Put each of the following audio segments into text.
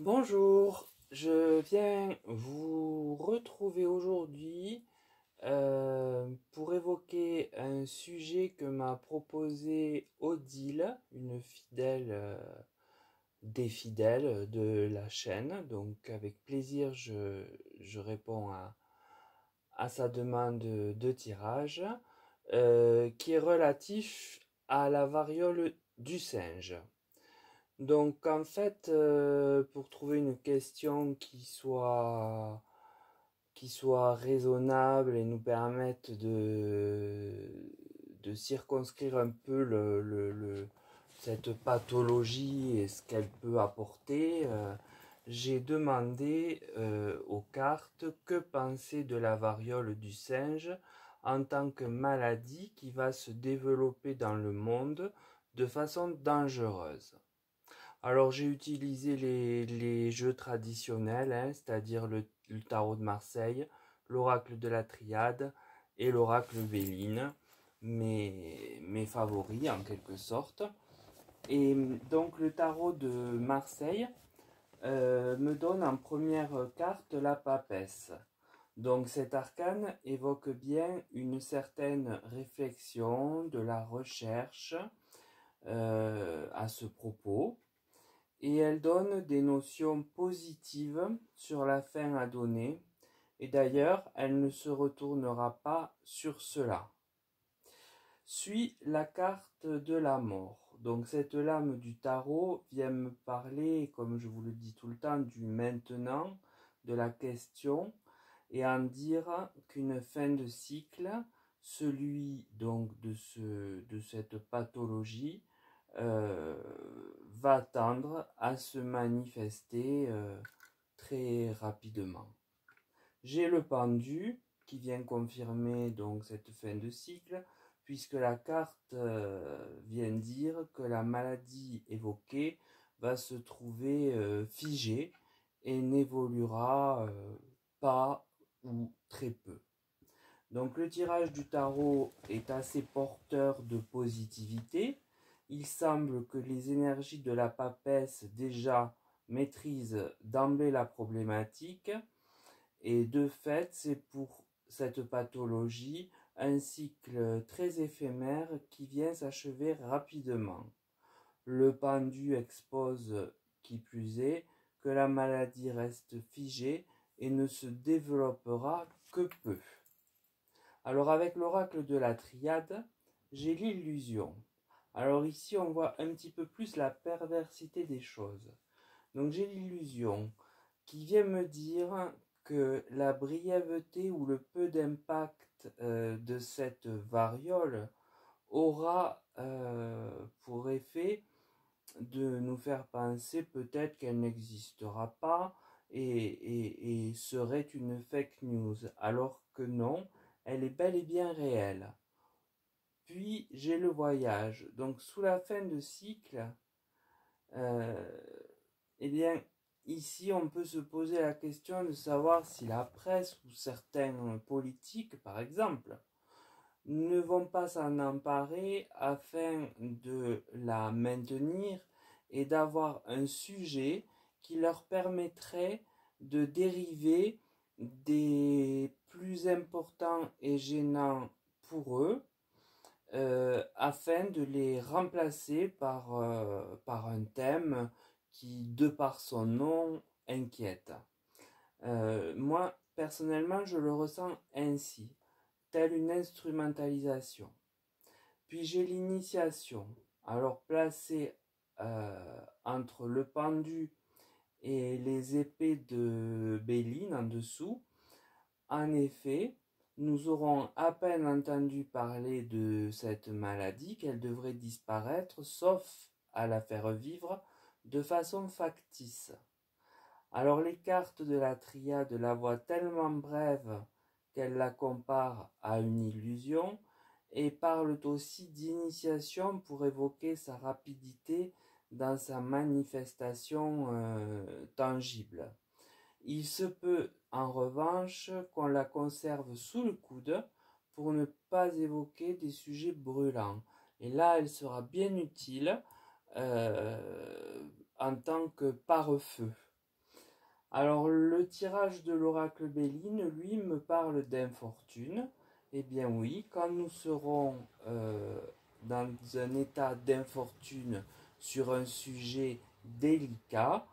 Bonjour, je viens vous retrouver aujourd'hui pour évoquer un sujet que m'a proposé Odile, une fidèle des fidèles de la chaîne. Donc avec plaisir, je réponds à sa demande de tirage qui est relatif à la variole du singe. Donc en fait, pour trouver une question qui soit raisonnable et nous permette de circonscrire un peu cette pathologie et ce qu'elle peut apporter, j'ai demandé aux cartes que penser de la variole du singe en tant que maladie qui va se développer dans le monde de façon dangereuse. Alors j'ai utilisé les jeux traditionnels, hein, c'est-à-dire le tarot de Marseille, l'oracle de la Triade et l'oracle Béline, mes favoris en quelque sorte. Et donc le tarot de Marseille me donne en première carte la papesse. Donc cet arcane évoque bien une certaine réflexion, de la recherche à ce propos. Et elle donne des notions positives sur la fin à donner, et d'ailleurs, elle ne se retournera pas sur cela. Suit la carte de la mort. Donc cette lame du tarot vient me parler, comme je vous le dis tout le temps, du maintenant, de la question, et en dire qu'une fin de cycle, celui donc de cette pathologie, va tendre à se manifester très rapidement. J'ai le pendu qui vient confirmer donc cette fin de cycle, puisque la carte vient dire que la maladie évoquée va se trouver figée et n'évoluera pas ou très peu. Donc le tirage du tarot est assez porteur de positivité. Il semble que les énergies de la papesse déjà maîtrisent d'emblée la problématique, et de fait c'est pour cette pathologie un cycle très éphémère qui vient s'achever rapidement. Le pendu expose, qui plus est, que la maladie reste figée et ne se développera que peu. Alors avec l'oracle de la Triade, j'ai l'illusion. Alors ici on voit un petit peu plus la perversité des choses. Donc j'ai l'illusion qui vient me dire que la brièveté ou le peu d'impact de cette variole aura pour effet de nous faire penser peut-être qu'elle n'existera pas et serait une fake news, alors que non, elle est bel et bien réelle. Puis j'ai le voyage. Donc sous la fin de cycle, euh, eh bien ici on peut se poser la question de savoir si la presse ou certains politiques, par exemple, ne vont pas s'en emparer afin de la maintenir et d'avoir un sujet qui leur permettrait de dériver des plus importants et gênants pour eux, afin de les remplacer par un thème qui, de par son nom, inquiète. Moi, personnellement, je le ressens ainsi, telle une instrumentalisation. Puis j'ai l'initiation, alors placée entre le pendu et les épées de Béline en dessous. En effet, nous aurons à peine entendu parler de cette maladie qu'elle devrait disparaître, sauf à la faire vivre de façon factice. Alors les cartes de la triade la voient tellement brève qu'elles la comparent à une illusion, et parlent aussi d'initiation pour évoquer sa rapidité dans sa manifestation tangible. Il se peut en revanche qu'on la conserve sous le coude pour ne pas évoquer des sujets brûlants. Et là, elle sera bien utile en tant que pare-feu. Alors, le tirage de l'oracle Béline, lui, me parle d'infortune. Eh bien oui, quand nous serons dans un état d'infortune sur un sujet délicat,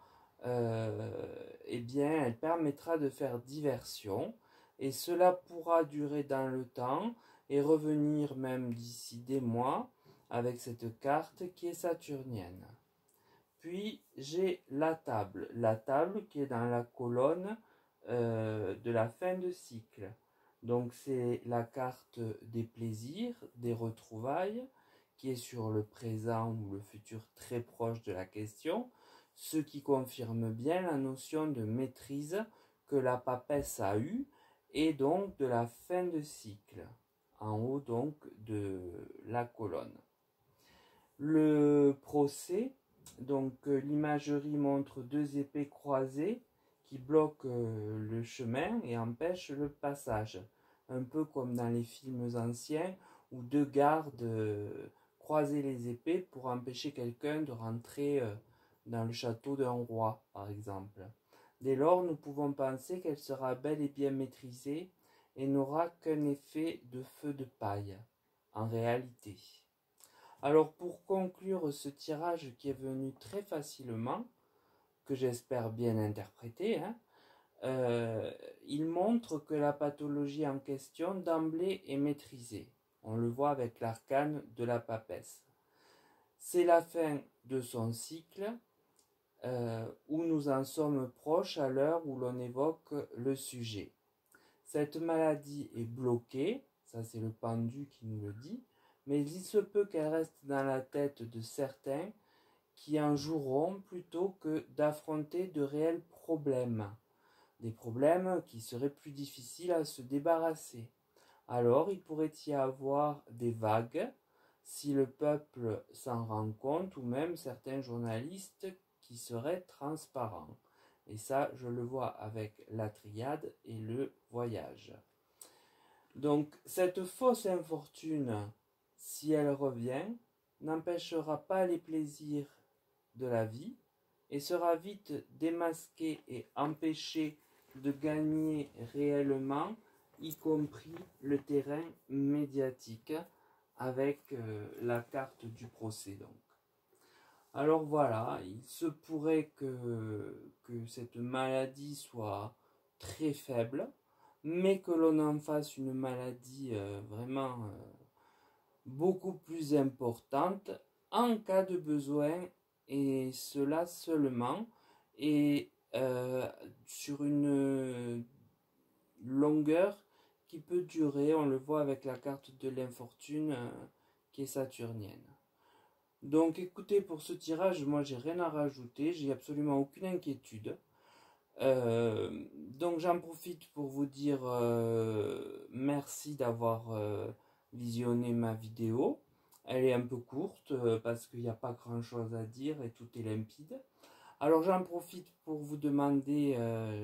eh bien, elle permettra de faire diversion et cela pourra durer dans le temps et revenir même d'ici des mois avec cette carte qui est saturnienne. Puis j'ai la table qui est dans la colonne de la fin de cycle. Donc c'est la carte des plaisirs, des retrouvailles, qui est sur le présent ou le futur très proche de la question, ce qui confirme bien la notion de maîtrise que la papesse a eue et donc de la fin de cycle, en haut donc de la colonne. Le procès, donc l'imagerie montre deux épées croisées qui bloquent le chemin et empêchent le passage. Un peu comme dans les films anciens où deux gardes croisaient les épées pour empêcher quelqu'un de rentrer dans le château d'un roi, par exemple. Dès lors, nous pouvons penser qu'elle sera bel et bien maîtrisée et n'aura qu'un effet de feu de paille, en réalité. Alors pour conclure ce tirage qui est venu très facilement, que j'espère bien interpréter, il montre que la pathologie en question d'emblée est maîtrisée. On le voit avec l'arcane de la papesse. C'est la fin de son cycle où nous en sommes proches à l'heure où l'on évoque le sujet. Cette maladie est bloquée, ça c'est le pendu qui nous le dit, mais il se peut qu'elle reste dans la tête de certains qui en joueront plutôt que d'affronter de réels problèmes. Des problèmes qui seraient plus difficiles à se débarrasser. Alors il pourrait y avoir des vagues si le peuple s'en rend compte ou même certains journalistes qui seraient transparents. Et ça, je le vois avec la triade et le voyage. Donc, cette fausse infortune, si elle revient, n'empêchera pas les plaisirs de la vie et sera vite démasquée et empêchée de gagner réellement, y compris le terrain médiatique avec la carte du procès. Donc. Alors voilà, il se pourrait que cette maladie soit très faible, mais que l'on en fasse une maladie vraiment beaucoup plus importante en cas de besoin, et cela seulement, et sur une longueur qui peut durer, on le voit avec la carte de l'infortune qui est saturnienne. Donc écoutez, pour ce tirage, moi j'ai rien à rajouter, j'ai absolument aucune inquiétude. Donc j'en profite pour vous dire merci d'avoir visionné ma vidéo. Elle est un peu courte parce qu'il n'y a pas grand chose à dire et tout est limpide. Alors j'en profite pour vous demander,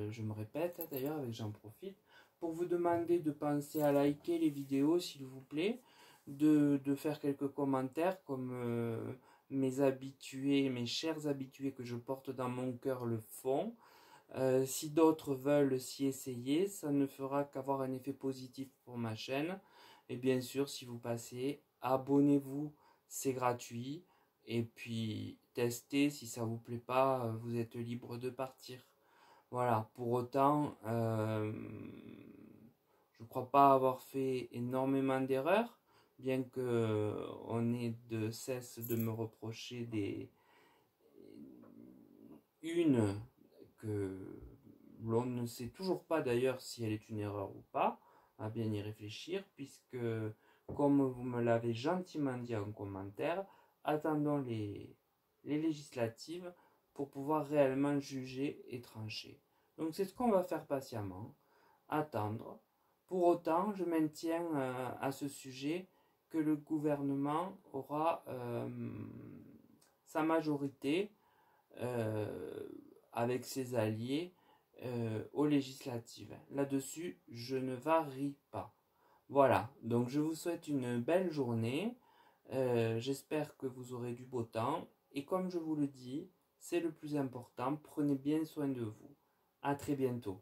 je me répète d'ailleurs avec j'en profite, pour vous demander de penser à liker les vidéos s'il vous plaît, de faire quelques commentaires comme mes habitués, mes chers habitués que je porte dans mon cœur le font. Si d'autres veulent s'y essayer, ça ne fera qu'avoir un effet positif pour ma chaîne. Et bien sûr, si vous passez, abonnez-vous, c'est gratuit. Et puis, testez, si ça vous plaît pas, vous êtes libre de partir. Voilà, pour autant, je ne crois pas avoir fait énormément d'erreurs, bien que on ait de cesse de me reprocher une que l'on ne sait toujours pas d'ailleurs si elle est une erreur ou pas, à bien y réfléchir, puisque, comme vous me l'avez gentiment dit en commentaire, attendons les législatives pour pouvoir réellement juger et trancher. Donc c'est ce qu'on va faire patiemment, attendre. Pour autant, je maintiens à ce sujet que le gouvernement aura sa majorité avec ses alliés aux législatives. Là-dessus, je ne varie pas. Voilà, donc je vous souhaite une belle journée. J'espère que vous aurez du beau temps. Et comme je vous le dis, c'est le plus important, prenez bien soin de vous. À très bientôt.